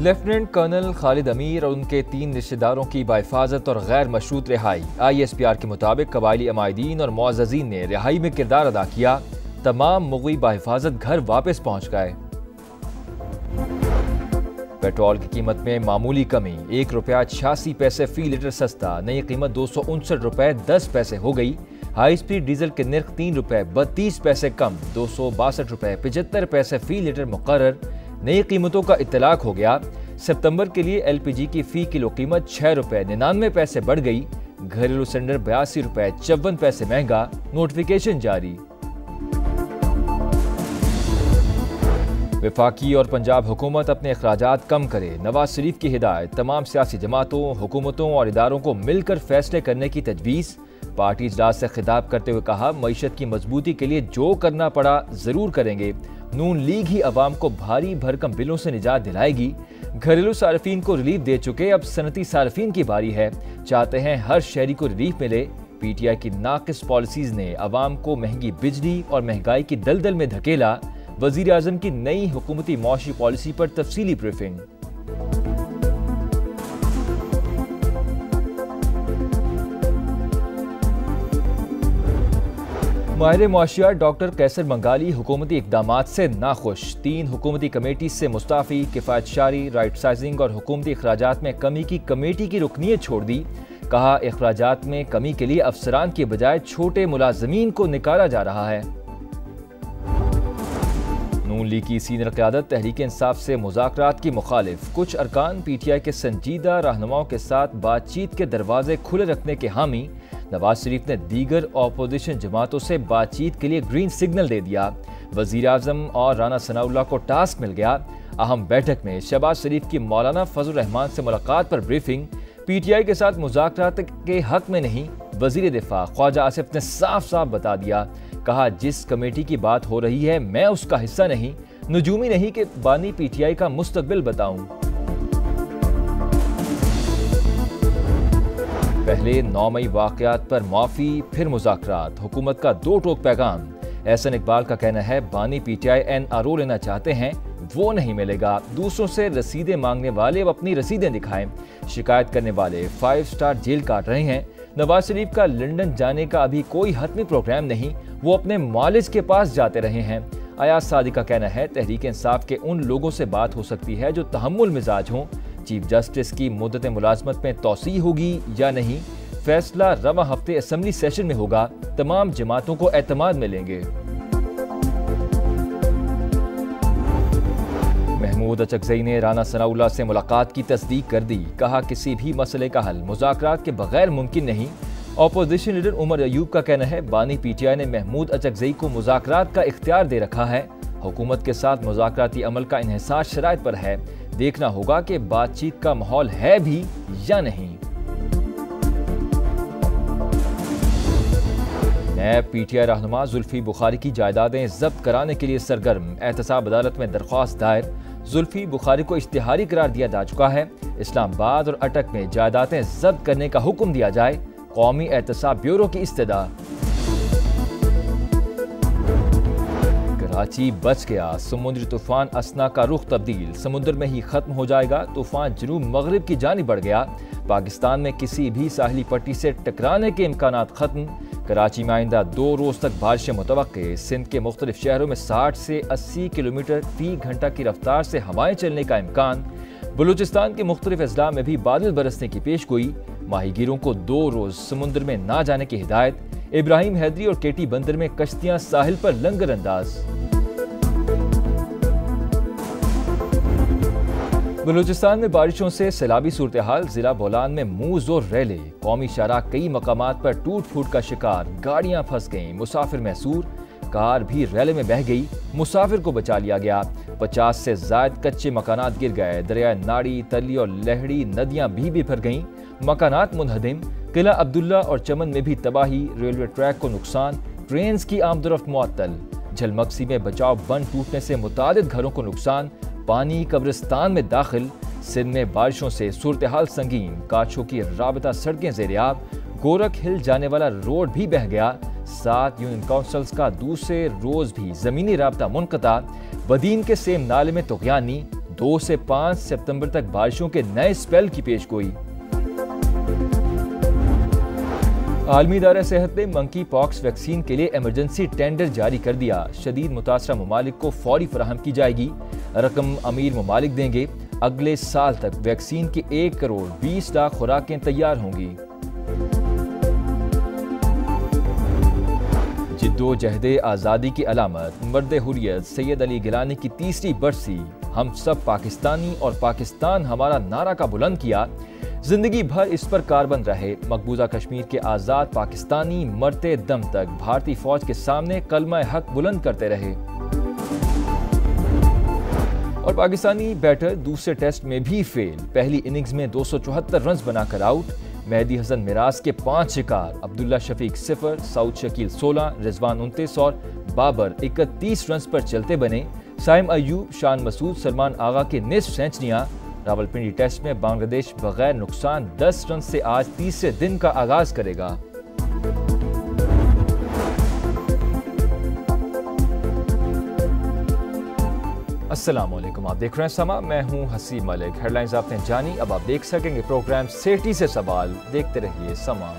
Lieutenant colonel Khalid अमीर और उनके 3 रिश्तेदारों की बाहिफाजत और गैर मशरूत रिहाई। ISPR के मुताबिक कबायली अमायदीन और मुअज़्ज़ज़ीन ने रिहाई में किरदार अदा किया। तमाम मुग़ी बाहिफाजत घर वापस पहुँच गए। पेट्रोल की कीमत में मामूली कमी, 1 रुपया 86 पैसे फी लीटर सस्ता, नई कीमत 259 रुपये 10 पैसे हो गई। हाई स्पीड डीजल के निर्ख 3 रुपये 32 पैसे कम, 262 रुपये 75 पैसे फी लीटर मुकर्रर। नई कीमतों का इत्तलाक हो गया। सितंबर के लिए LPG की फी किलो कीमत 6 रुपये 99 पैसे बढ़ गई। घरेलू सिलेंडर 82 रुपये 54 पैसे महंगा। नोटिफिकेशन जारी। वफाकी और पंजाब हुकूमत अपने अखराजात कम करे, नवाज शरीफ की हिदायत। तमाम सियासी जमातों, हुकूमतों और इदारों को मिलकर फैसले करने की तजवीज़। पार्टी इजलास से खिताब करते हुए कहा, मईशत की मजबूती के लिए जो करना पड़ा ज़रूर करेंगे। नून लीग ही अवाम को भारी भरकम बिलों से निजात दिलाएगी। घरेलू सार्फिन को रिलीफ दे चुके, अब सनती सार्फिन की बारी है। चाहते हैं हर शहरी को रिलीफ मिले। PTI की नाकिस पॉलिसीज ने अवाम को महंगी बिजली और महंगाई की दलदल में धकेला। वजीर आजम की नई हुकूमती मौशी पॉलिसी पर तफसीली ब्रीफिंग। माहिर मुआशियात डॉक्टर कैसर बंगाली हुकूमती इक़दामात से नाखुश। 3 हुकूमती कमेटी से मुस्ताफ़ी, किफ़ायत शारी, राइट साइजिंग और हुकूमती अखराजात में कमी की कमेटी की रुकनीत छोड़ दी। कहा, अखराजात में कमी के लिए अफसरान के बजाय छोटे मुलाजमीन को निकाला जा रहा है। नून लीग की सीनियर क़यादत तहरीक इंसाफ से मुज़ाकरात की मुखालिफ। कुछ अरकान PTI के संजीदा रहनुमाओं के साथ बातचीत के दरवाजे खुले रखने के हामी। नवाज शरीफ ने दीगर अपोजिशन जमातों से बातचीत के लिए ग्रीन सिग्नल दे दिया। वज़ीर आज़म और राना सनाउल्लाह को टास्क मिल गया। अहम बैठक में शहबाज शरीफ की मौलाना फजल रहमान से मुलाकात पर ब्रीफिंग। PTI के साथ मुज़ाकरात के हक में नहीं। वज़ीर दिफा ख्वाजा आसिफ ने साफ साफ बता दिया। कहा, जिस कमेटी की बात हो रही है मैं उसका हिस्सा नहीं, नजूमी नहीं कि बानी PTI का मुस्तकबिल बताऊं। पहले 9 मई वाक़यात पर माफ़ी, फिर मुज़ाकरात। हुकूमत का 2 टोक पैगाम। एहसन इकबाल का कहना है, बानी PTI NRO लेना चाहते हैं, वो नहीं मिलेगा। दूसरों से रसीदें मांगने वाले अब अपनी रसीदें दिखाएं। शिकायत करने वाले 5 स्टार जेल काट रहे हैं। नवाज शरीफ का लंदन जाने का अभी कोई हतमी प्रोग्राम नहीं, वो अपने मालिज के पास जाते रहे हैं। अयाज सादिक का कहना है, तहरीक इंसाफ के उन लोगों से बात हो सकती है जो तहम्मुल मिजाज हों। चीफ जस्टिस की मुद्दत मुलाजमत में तौसी होगी या नहीं, फैसला रवा हफ्ते असम्बली सेशन में होगा। तमाम जमातों को एतमाद मिलेंगे। महमूद अचकज़ई ने राना सनाउल्लाह से मुलाकात की तस्दीक कर दी। कहा, किसी भी मसले का हल मुज़ाकरात के बगैर मुमकिन नहीं। अपोजिशन लीडर उमर अयूब का कहना है, बानी PTI ने महमूद अचकज़ई को मुज़ाकरात का इख्तियार दे रखा है। हुकूमत के साथ मुज़ाकराती अमल का इन्हिसार शराइत पर है। देखना होगा कि बातचीत का माहौल है भी या नहीं। नैब PTI रहनुमा जुल्फी बुखारी की जायदादें जब्त कराने के लिए सरगर्म। एहतसाब अदालत में दरख्वास्त दायर। जुल्फी बुखारी को इश्तिहारी करार दिया जा चुका है। इस्लामाबाद और अटक में जायदादें जब्त करने का हुक्म दिया जाए। कौमी एहतसाब ब्यूरो की इस्तदा। कराची बच गया, समुद्री तूफान असना का रुख तब्दील। समुद्र में ही खत्म हो जाएगा। तूफान जनूब मगरिब की जानिब बढ़ गया। पाकिस्तान में किसी भी साहिली पट्टी से टकराने के इम्कानात खत्म। कराची में आइंदा 2 रोज तक बारिशें मुतवक्के। सिंध के मुख्तलिफ शहरों में 60 से 80 किलोमीटर फी घंटा की रफ्तार से हवाएं चलने का इम्कान। बलूचिस्तान के मुख्तलिफ अजला में भी बादल बरसने की पेशगोई। माहीगीरों को 2 रोज समुद्र में ना जाने की हिदायत। इब्राहिम हैदरी और KT बंदर में कश्तियां साहिल पर लंगर अंदाज। बलूचिस्तान में बारिशों से सैलाबी सूरत हाल। जिला बोलान में मुंह जोर रैले। कौमी शाहराह कई मकामात पर टूट फूट का शिकार। गाड़ियां फंस गईं, मुसाफिर महसूर। कार भी रैले में बह गई, मुसाफिर को बचा लिया गया। 50 से ज्यादा कच्चे मकानात गिर गए। दरिया नाड़ी, तली और लहड़ी नदियां भी भर गईं। मकानात मुनहदिम। किला अब्दुल्ला और चमन में भी तबाही। रेलवे ट्रैक को नुकसान। ट्रेन की आमदरफ्त मुअत्तल। झलमक्सी में बचाव बंद टूटने से मुतादिद घरों को नुकसान। पानी कब्रिस्तान में दाखिल। सिंध में बारिशों से सूरत हाल संगीन। काठों की राबता सड़कें ज़ेरियाब। गोरख हिल जाने वाला रोड भी बह गया। 7 यूनियन काउंसिल्स का दूसरे रोज भी जमीनी राबता मुनक़ता। बदीन के सेम नाले में तुग़यानी। 2 से 5 सितंबर तक बारिशों के नए स्पेल की पेशगोई। आलमी इदारा सेहत ने मंकी पॉक्स वैक्सीन के लिए इमरजेंसी टेंडर जारी कर दिया। शदीद मुतासरा ममालिक को फौरी फराहम की जाएगी। रकम अमीर ममालिक देंगे। अगले साल तक वैक्सीन की 1 करोड़ 20 लाख खुराकें तैयार होंगी। जिद्दोजहदे आज़ादी की अलामत मर्द हुर्रियत सैयद अली गिलानी की 3री बरसी। हम सब पाकिस्तानी और पाकिस्तान हमारा नारा का बुलंद किया। जिंदगी भर इस पर कारबंद रहे। मकबूजा कश्मीर के आज़ाद पाकिस्तानी मरते दम तक भारतीय फौज के सामने कलमा हक बुलंद करते रहे। और पाकिस्तानी बैटर दूसरे टेस्ट में भी फेल। पहली इनिंग्स में 274 रन बनाकर आउट। मेहदी हसन मिराज के 5 शिकार। अब्दुल्ला शफीक 0, सऊद शकील 16, रिजवान 29 और बाबर 31 रन पर चलते बने। साइम अयूब, शान मसूद, सलमान आगा के निस्फ सेंचुरियां। रावलपिंडी टेस्ट में बांग्लादेश बगैर नुकसान 10 रन से आज तीसरे दिन का आगाज करेगा। अस्सलाम वालेकुम, आप देख रहे हैं समा, मैं हूं हसीब मलिक। हेडलाइंस आपने जानी, अब आप देख सकेंगे प्रोग्राम सेठी से सवाल। देखते रहिए समा।